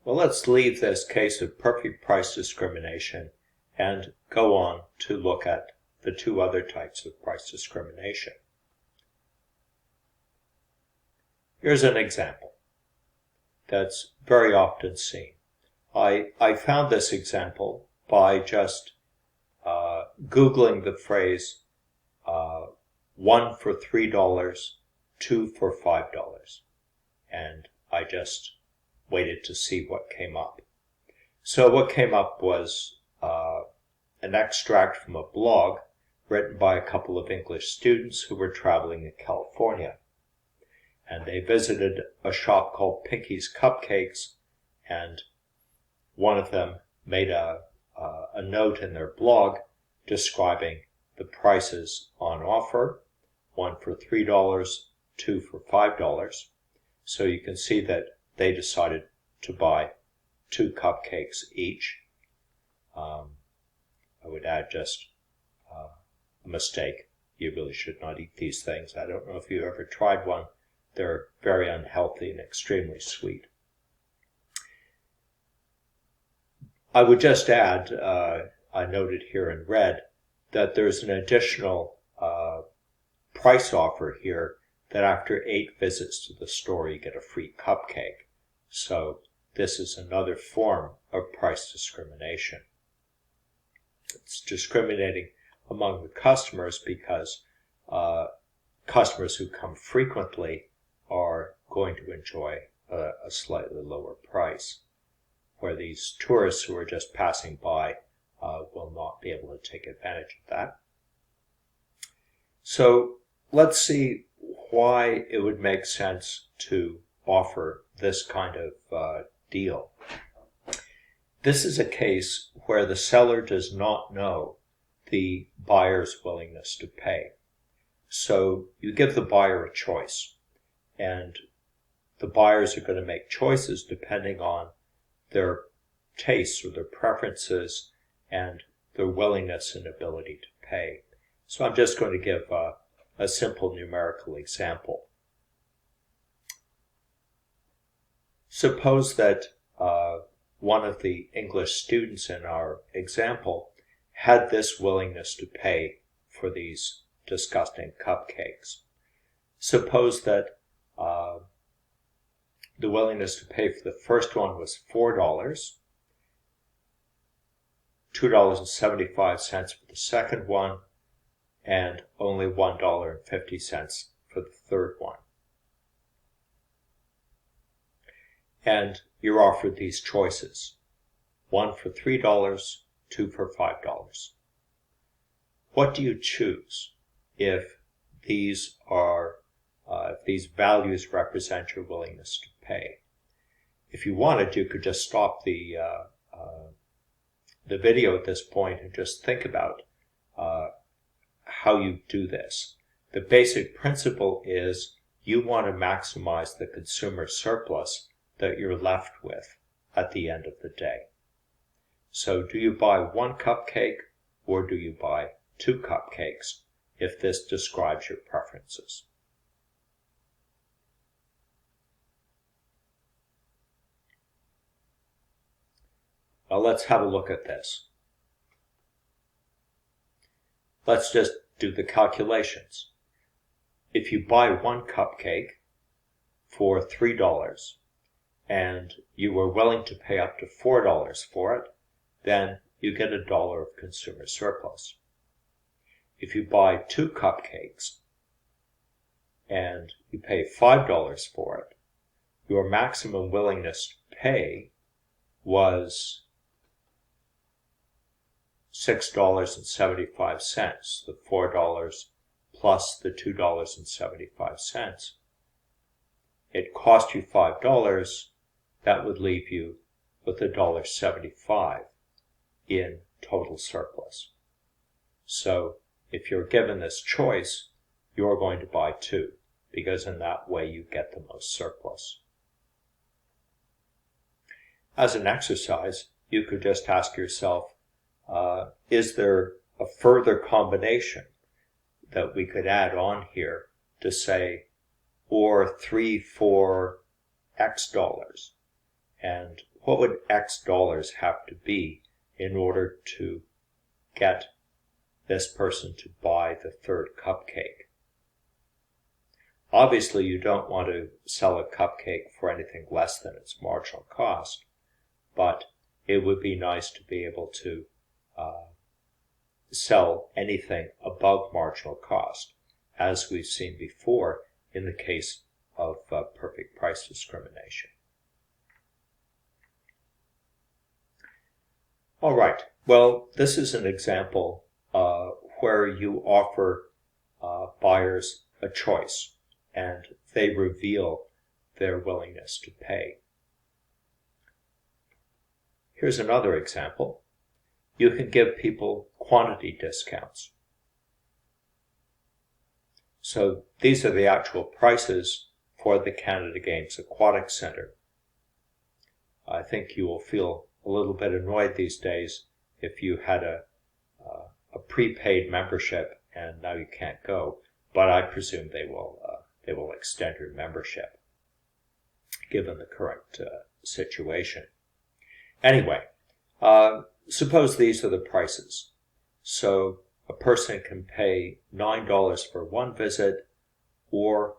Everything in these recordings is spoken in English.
Well, let's leave this case of perfect price discrimination and go on to look at the two other types of price discrimination. Here's an example that's very often seen. I found this example by just Googling the phrase 1 for $3, 2 for $5, and I just waited to see what came up. So what came up was an extract from a blog written by a couple of English students who were traveling in California. And they visited a shop called Pinky's Cupcakes, and one of them made a note in their blog describing the prices on offer, 1 for $3, 2 for $5. So you can see that they decided to buy 2 cupcakes each. I would add just a mistake. You really should not eat these things. I don't know if you ever tried one. They're very unhealthy and extremely sweet. I would just add, I noted here in red, that there's an additional price offer here that after 8 visits to the store you get a free cupcake. So this is another form of price discrimination. It's discriminating among the customers because customers who come frequently are going to enjoy a slightly lower price, where these tourists who are just passing by will not be able to take advantage of that. So let's see why it would make sense to offer this kind of deal. This is a case where the seller does not know the buyer's willingness to pay. So you give the buyer a choice, and the buyers are going to make choices depending on their tastes or their preferences and their willingness and ability to pay. So I'm just going to give a simple numerical example. Suppose that one of the English students in our example had this willingness to pay for these disgusting cupcakes. Suppose that the willingness to pay for the first one was $4, $2.75 for the second one, and only $1.50 for the third one. And you're offered these choices, 1 for $3, 2 for $5. What do you choose if these values represent your willingness to pay? If you wanted, you could just stop the video at this point and just think about how you do this. The basic principle is you want to maximize the consumer surplus that you're left with at the end of the day. So do you buy 1 cupcake or do you buy 2 cupcakes if this describes your preferences? Now let's have a look at this. Let's just do the calculations. If you buy 1 cupcake for $3 and you were willing to pay up to $4 for it, then you get $1 of consumer surplus. If you buy 2 cupcakes and you pay $5 for it, your maximum willingness to pay was $6.75, the $4 plus the $2.75. It cost you $5, that would leave you with $1.75 in total surplus. So if you're given this choice, you're going to buy 2, because in that way you get the most surplus. As an exercise, you could just ask yourself, is there a further combination that we could add on here to say, or 3 for X dollars? And would X dollars have to be in order to get this person to buy the third cupcake? Obviously, you don't want to sell a cupcake for anything less than its marginal cost, but it would be nice to be able to sell anything above marginal cost, as we've seen before in the case of perfect price discrimination. All right, well, this is an example where you offer buyers a choice and they reveal their willingness to pay. Here's another example. You can give people quantity discounts. So these are the actual prices for the Canada Games Aquatic Centre. I think you will feel a little bit annoyed these days if you had a prepaid membership and now you can't go, but I presume they will extend your membership given the current situation. Anyway, suppose these are the prices. So a person can pay $9 for one visit, or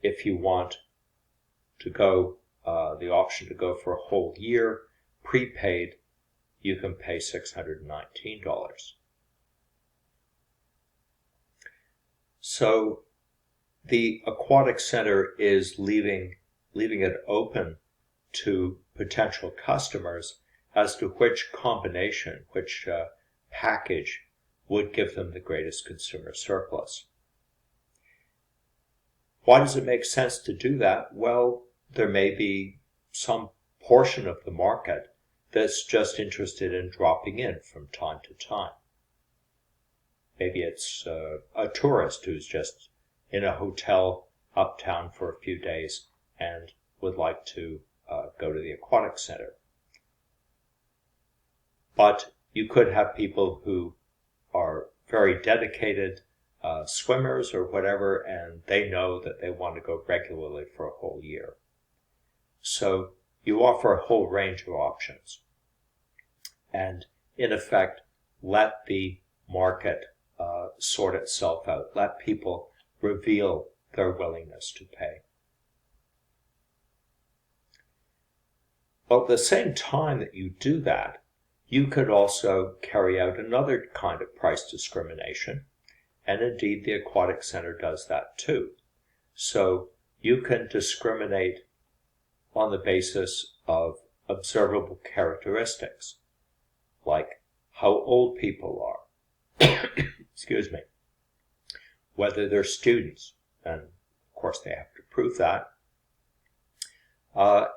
if you want to go, the option to go for a whole year, prepaid, you can pay $619. So the Aquatic Center is leaving it open to potential customers as to which combination, which package would give them the greatest consumer surplus. Why does it make sense to do that? Well, there may be some portion of the market that's just interested in dropping in from time to time. Maybe it's a tourist who's just in a hotel uptown for a few days and would like to go to the Aquatic Center. But you could have people who are very dedicated swimmers or whatever, and they know that they want to go regularly for a whole year. So you offer a whole range of options and, in effect, let the market sort itself out. Let people reveal their willingness to pay. Well, at the same time that you do that, you could also carry out another kind of price discrimination, and indeed the Aquatic Center does that too. So you can discriminate on the basis of observable characteristics, like how old people are, excuse me, whether they're students, and of course they have to prove that,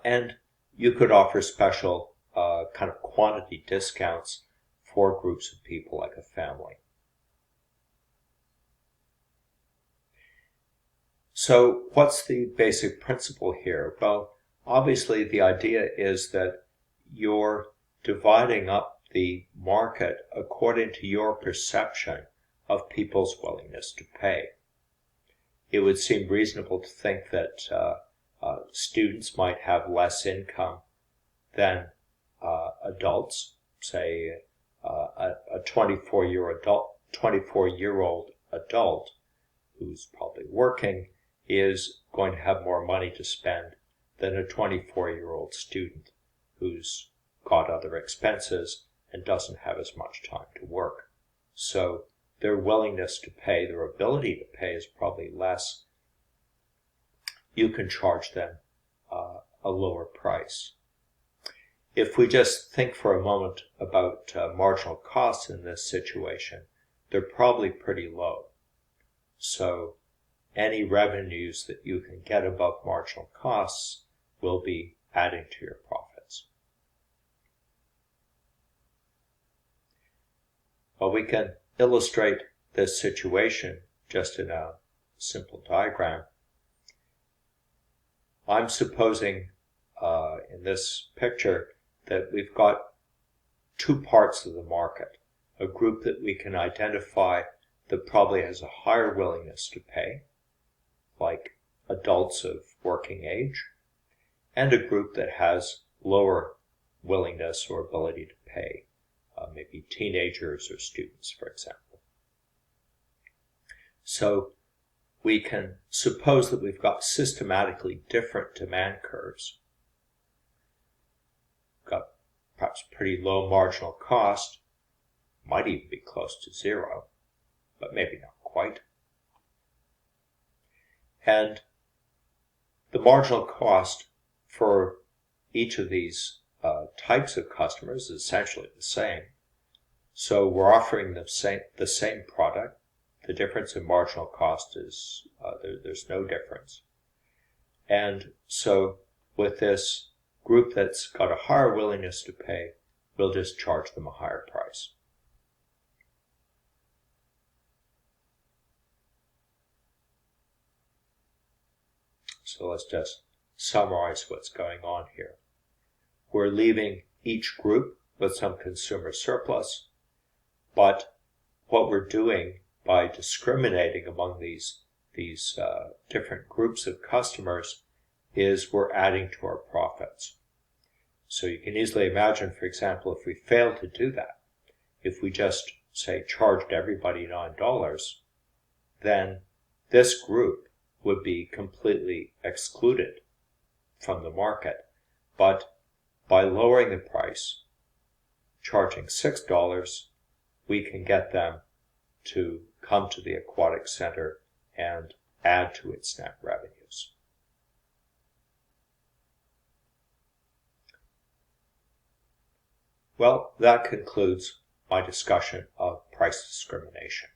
and you could offer special kind of quantity discounts for groups of people like a family. So what's the basic principle here? Well, obviously the idea is that you're dividing up the market according to your perception of people's willingness to pay. It would seem reasonable to think that students might have less income than adults, say a 24-year-old adult who's probably working is going to have more money to spend than a 24-year-old student who's got other expenses and doesn't have as much time to work. So their willingness to pay, their ability to pay is probably less. You can charge them a lower price. If we just think for a moment about marginal costs in this situation, they're probably pretty low. So any revenues that you can get above marginal costs will be adding to your profits. Well, we can illustrate this situation just in a simple diagram. I'm supposing in this picture that we've got two parts of the market. A group that we can identify that probably has a higher willingness to pay, like adults of working age, and a group that has lower willingness or ability to pay, maybe teenagers or students, for example. So we can suppose that we've got systematically different demand curves. We've got perhaps pretty low marginal cost, might even be close to zero, but maybe not quite. And the marginal cost for each of these types of customers is essentially the same. So we're offering them the same product. The difference in marginal cost is there's no difference. And so with this group that's got a higher willingness to pay, we'll just charge them a higher price. So let's just summarize what's going on here. We're leaving each group with some consumer surplus, but what we're doing by discriminating among these different groups of customers is we're adding to our profits. So you can easily imagine, for example, if we fail to do that, if we just, say, charged everybody $9, then this group would be completely excluded from the market. But by lowering the price, charging $6, we can get them to come to the aquatic center and add to its net revenues. Well, that concludes my discussion of price discrimination.